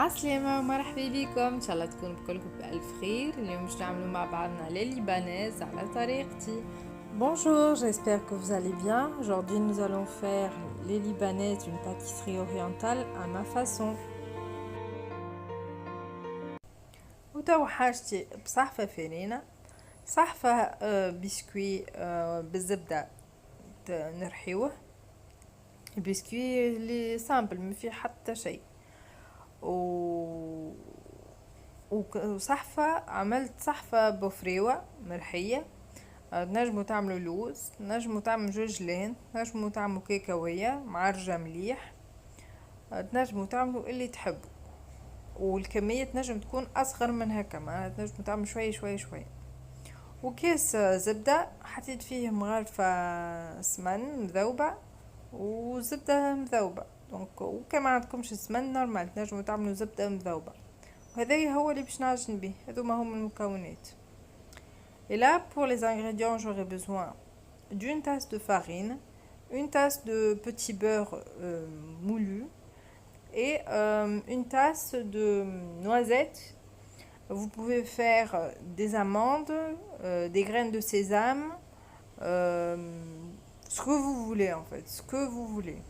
عسلامة ومرحبا بكم ان شاء الله تكونوا بكلكم بألف خير. اليوم باش نعملوا مع بعضنا لي ليبانيز على طريقتي. Bonjour, j'espère que vous allez bien. Aujourd'hui, nous allons faire les libanaises, une pâtisserie orientale à ma façon. وتو حاجتي بصحفة فرينة، صحفة بسكوي بالزبدة نرحيوه. البسكوي اللي سامبل ما فيه حتى شيء، وصحفة عملت صحفة بفريوة مرحية. تنجموا تعملوا لوز، تنجموا تعملوا جوجلين، تنجموا تعملوا كيكوية معرجة مليح، تنجموا تعملوا اللي تحبوا. والكمية تنجم تكون أصغر من هكا، معناها تنجموا تعملوا شوية شوية شوية. وكيس زبدة حطيت فيه مغرفة سمن مذوبة وزبدة مذوبة، دونك وكان ما عندكمش سمن نورمال تنجموا تعملوا زبدة مذوبة. وهذا هو اللي باش نعجن به، هذوما هم المكونات. Et là, pour les ingrédients, j'aurai besoin d'une tasse de farine, une tasse de petit beurre moulu et une tasse de noisettes. Vous pouvez faire des amandes, des graines de sésame, ce que vous voulez en fait, ce que vous voulez.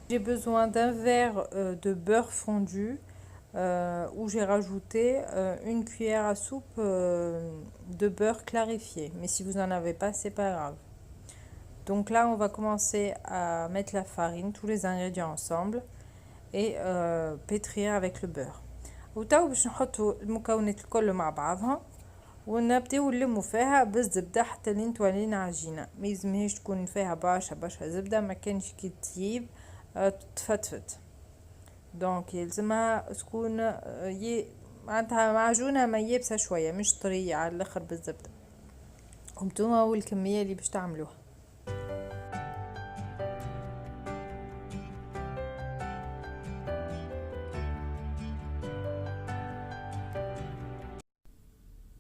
J'ai besoin d'un verre de beurre fondu où j'ai rajouté une cuillère à soupe de beurre clarifié. Mais si vous n'en avez pas, c'est pas grave. Donc là, on va commencer à mettre la farine, tous les ingrédients ensemble et pétrir avec le beurre. وتو باش نحطوا المكونات الكل مع بعضها ونبداو نلموا فيها بالزبده حتى لين تولينا عجينه. ما يلزمهاش تكون فيها برشا زبده، ما كانش كي تطيب تفتفت. دونك يلزمها تكون معناتها معجونه ما يابسه شويه، مش طريه على الاخر بالزبده. وانتوما والكميه اللي باش تعملوها.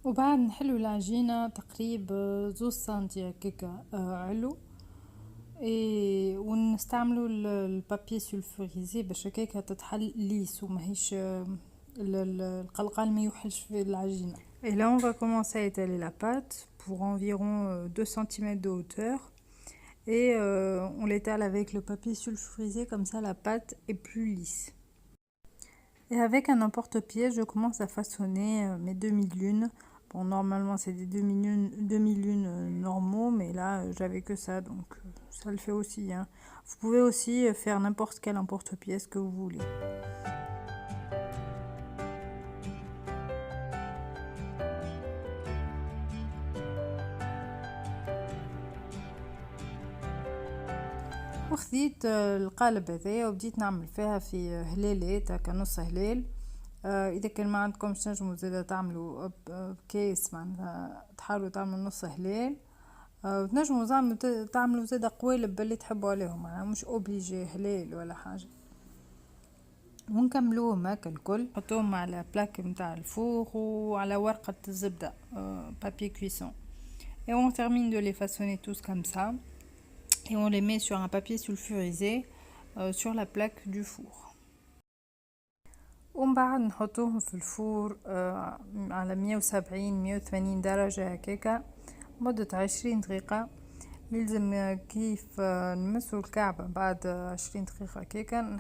وبعد نحلو العجينة تقريب 2 سنتي هكاكا علو، ونستعملوا البابي سولفوريزي باش هكاكا تتحل ليس وماهيش القلقال ما يوحلش في العجينة. Et là on va commencer à étaler la pâte pour environ 2 cm de hauteur et on l'étale avec le papier sulfurisé, comme ça la pâte est plus lisse. Et avec un emporte-pièce, je commence à façonner mes demi-lunes. Bon, normalement c'est des demi-lunes normaux, mais là j'avais que ça, donc ça le fait aussi, hein. Vous pouvez aussi faire n'importe quel emporte-pièce que vous voulez. وخذيت القالب هذايا وبديت نعمل فيها في هلالات هكا نص هلال. اذا كان ما عندكمش تنجموا زاده تعملوا بكيس، معناتها تحاولوا تعملوا نص هلال. وتنجموا تعملوا زاده قوالب باللي تحبوا عليهم، معناها مش اوبليجي هلال ولا حاجه. ونكملوهم هكا الكل، نحطوهم على بلاك نتاع الفور وعلى ورقه الزبده بابي كويسون. Et on termine de les façonner tous comme ça et on les met sur un papier sulfurisé sur la plaque du four. ومن بعد نحطوهم في الفور على 170-180 درجة هكاكا مدة 20 دقيقة. يلزم كيف نمسوا الكعبة بعد 20 دقيقة هكاكا،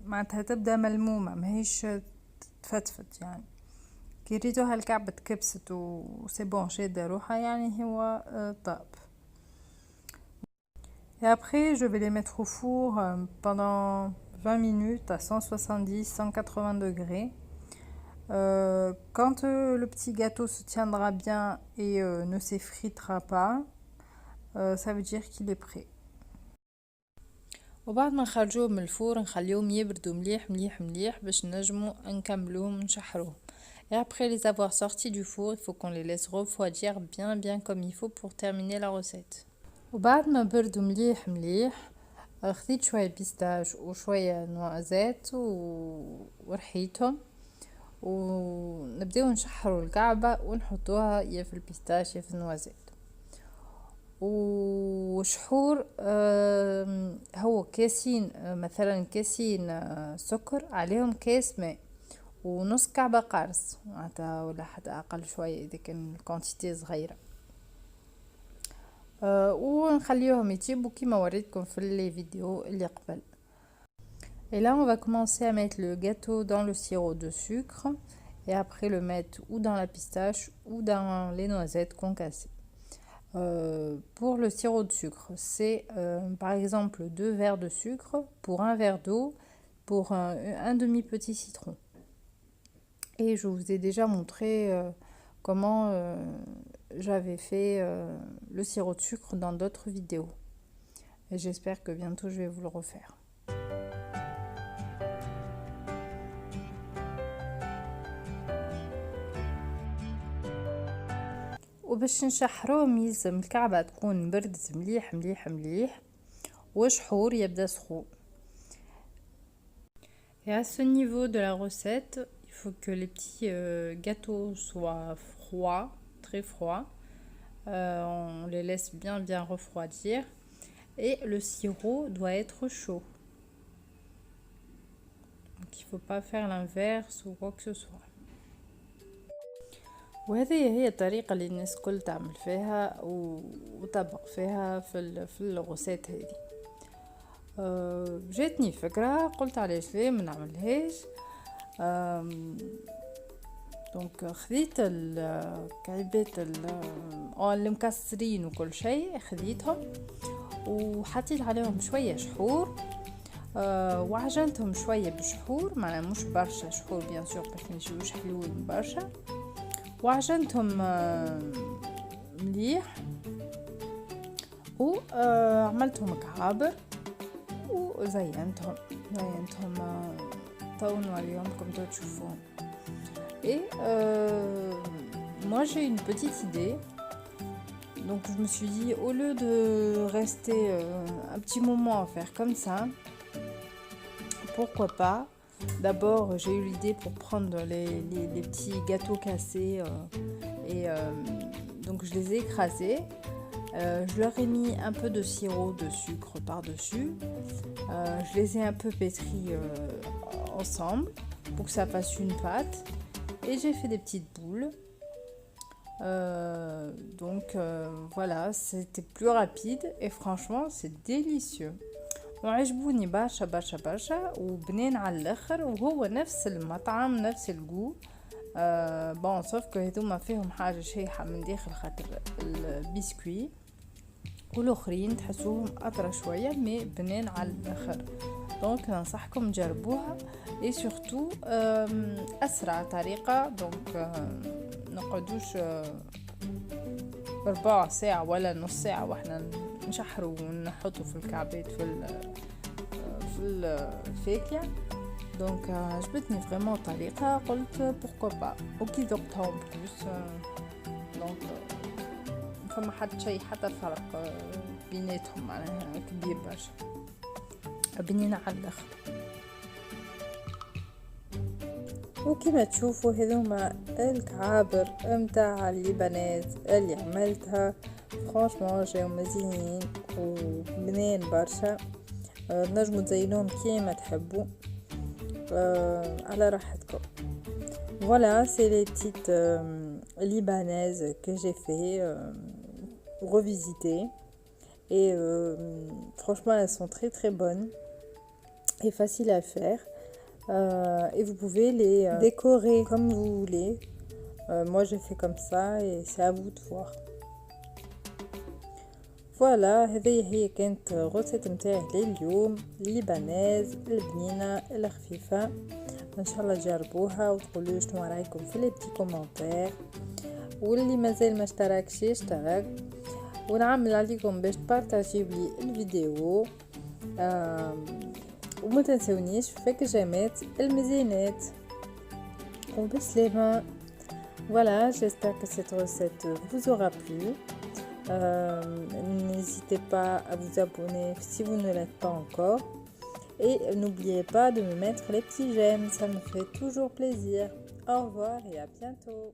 معناتها تبدا ملمومة ماهيش تفتفت، يعني كي ريتوها الكعبة تكبست وسي بون شادة روحها يعني هو طاب. Et après, je vais les mettre au four pendant 20 minutes à 170-180 degrés. Quand le petit gâteau se tiendra bien et ne s'effritera pas, ça veut dire qu'il est prêt. وبعد ما نخرجوه من الفور نخليهم يبردوا مليح مليح مليح باش نجموا نكملوهم نشحروهم. Et après les avoir sortis du four, il faut qu'on les laisse refroidir bien comme il faut pour terminer la recette. وبعد ما بردوا مليح مليح خذيت شوية بيستاش وشوية نوازات ورحيتهم، ونبداو نشحروا الكعبة ونحطوها يا في البيستاش يا في النوازات. وشحور هو كاسين مثلا كاسين سكر عليهم كاس ماء ونص كعبة قارص معناتها ولا حتى اقل شوية اذا كان الكونتيتي صغيرة. ونخليهم يطيبوا كيما وريتكم في الفيديو اللي قبل. Et là on va commencer à mettre le gâteau dans le sirop de sucre et après le mettre ou dans la pistache ou dans les noisettes concassées. Pour le sirop de sucre, c'est par exemple 2 verres de sucre pour 1 verre d'eau pour un demi petit citron. Et je vous ai déjà montré comment j'avais fait le sirop de sucre dans d'autres vidéos. Et j'espère que bientôt je vais vous le refaire. وباش نشحروهم يلزم الكعبة تكون بردت مليح مليح مليح وشحور يبدا سخون. Et à ce niveau de la recette, il faut que les petits gâteaux soient froids, très froids. On les laisse bien refroidir et le sirop doit être chaud. Donc il ne faut pas faire l'inverse ou quoi que ce soit. وهذه هي الطريقة اللي الناس كل تعمل فيها وطبق فيها في الغوسات هذه. جاتني فكرة قلت علاش ليه ما نعملهاش. دونك خذيت الكعيبات المكسرين وكل شيء خذيتهم وحطيت عليهم شوية شحور وعجنتهم شوية بشحور معناها مش برشا شحور بيان سور باش ما يجيوش حلوين برشا وعجنتهم مليح وعملتهم كعابر وزينتهم تو نوريهم كم تشوفون. Et moi j'ai une petite idée, donc je me suis dit au lieu de rester un petit moment à faire comme ça, pourquoi pas. D'abord j'ai eu l'idée pour prendre les petits gâteaux cassés et donc je les ai écrasés. Je leur ai mis un peu de sirop de sucre par-dessus. Je les ai un peu pétris ensemble pour que ça fasse une pâte. Et j'ai fait des petites boules. Donc voilà, c'était plus rapide et franchement c'est délicieux. وعجبوني برشا برشا برشا وبنين على الاخر وهو نفس المطعم نفس الجو. بون صوف كو هذوما فيهم حاجه شيحه من داخل خاطر البسكوي والاخرين تحسوهم اطرى شويه مي بنين على الاخر. دونك ننصحكم تجربوها اي سورتو اسرع طريقه. دونك نقعدوش بربع ساعه ولا نص ساعه واحنا نشحروا ونحطوا في الكعبات في الفاكهه. دونك عجبتني فريمون الطريقه قلت بوركو با وكي ذقتها بلوس دونك فما حد شيء حتى فرق بيناتهم معناها كبير برشا بنينة على الاخر. وكما تشوفوا هذوما الكعابر متاع الليبانيز اللي عملتها فرانشمون جاو مزيانين وبنين برشا. نجموا تزينوهم كيما تحبوا على راحتكم. Voilà, c'est les petites libanaises que j'ai fait revisiter et franchement elles sont très très bonnes et faciles à faire et vous pouvez les décorer comme vous voulez. Moi j'ai fait comme ça et c'est à vous de voir. فوالا هذه هي كانت غرفة متاعي لليوم ليبانيز البنينة الخفيفة. ان شاء الله تجربوها وتقولوا شنو رايكم في لي بتي كومونتير واللي مازال ما اشتركش يشترك ونعمل عليكم باش تبارطاجيو لي الفيديو وما تنسونيش فك جامات المزينات وبسلامة. Voilà, j'espère que cette recette vous aura plu. N'hésitez pas à vous abonner si vous ne l'êtes pas encore. Et n'oubliez pas de me mettre les petits j'aime, ça me fait toujours plaisir. Au revoir et à bientôt.